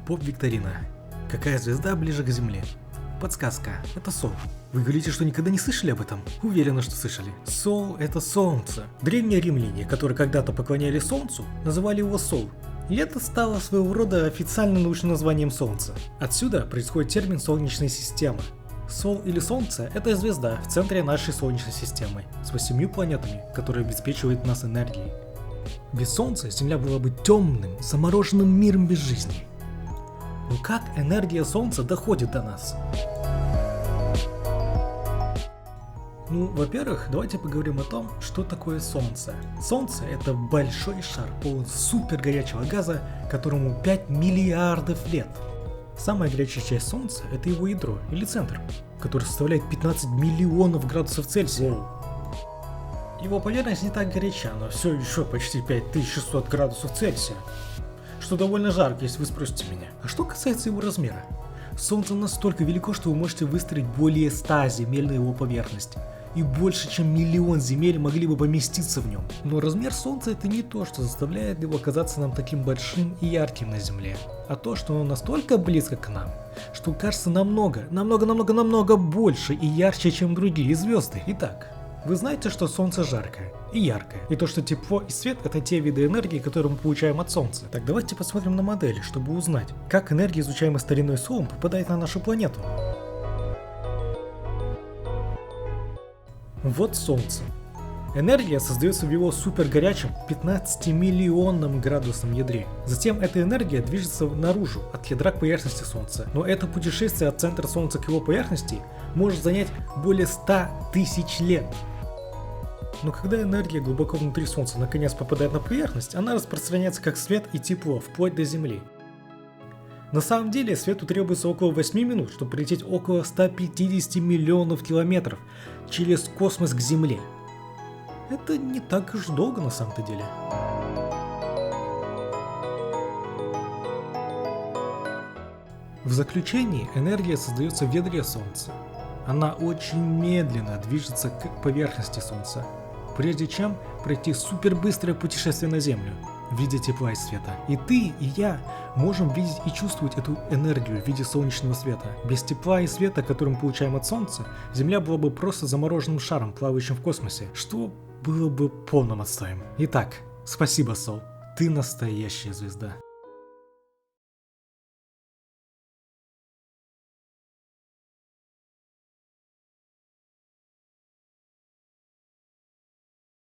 Поп-викторина. Какая звезда ближе к Земле? Подсказка. Это Сол. Вы говорите, что никогда не слышали об этом? Уверена, что слышали. Сол — это Солнце. Древние римляне, которые когда-то поклонялись Солнцу, называли его Сол. И это стало своего рода официальным научным названием Солнца. Отсюда происходит термин Солнечная система. Сол или Солнце — это звезда в центре нашей Солнечной системы, с 8 планетами, которые обеспечивают нас энергией. Без Солнца Земля была бы темным, замороженным миром без жизни. Но как энергия Солнца доходит до нас? Во-первых, давайте поговорим о том, что такое Солнце. Солнце — это большой шар, полон супер горячего газа, которому 5 миллиардов лет. Самая горячая часть Солнца — это его ядро, или центр, который составляет 15 миллионов градусов Цельсия. Его поверхность не так горяча, но все еще почти 5600 градусов Цельсия, что довольно жарко, если вы спросите меня. А что касается его размера? Солнце настолько велико, что вы можете выстроить более 100 земель на его поверхности, и больше чем 1 миллион земель могли бы поместиться в нем. Но размер Солнца — это не то, что заставляет его казаться нам таким большим и ярким на Земле, а то, что оно настолько близко к нам, что кажется намного больше и ярче, чем другие звезды. Итак, вы знаете, что Солнце жаркое и яркое, и то, что тепло и свет — это те виды энергии, которые мы получаем от Солнца. Так давайте посмотрим на модели, чтобы узнать, как энергия, излучаемая стариной Солом, попадает на нашу планету. Вот Солнце. Энергия создается в его супергорячем 15-миллионном градусном ядре. Затем эта энергия движется наружу, от ядра к поверхности Солнца. Но это путешествие от центра Солнца к его поверхности может занять более 100 тысяч лет. Но когда энергия глубоко внутри Солнца наконец попадает на поверхность, она распространяется как свет и тепло, вплоть до Земли. На самом деле свету требуется около 8 минут, чтобы прилететь около 150 миллионов километров через космос к Земле. Это не так уж долго на самом-то деле. В заключении энергия создается в ядре Солнца. Она очень медленно движется к поверхности Солнца, прежде чем пройти супербыстрое путешествие на Землю в виде тепла и света. И ты, и я можем видеть и чувствовать эту энергию в виде солнечного света. Без тепла и света, который мы получаем от Солнца, Земля была бы просто замороженным шаром, плавающим в космосе, что было бы полным отстоем. Итак, спасибо, Сол. Ты настоящая звезда.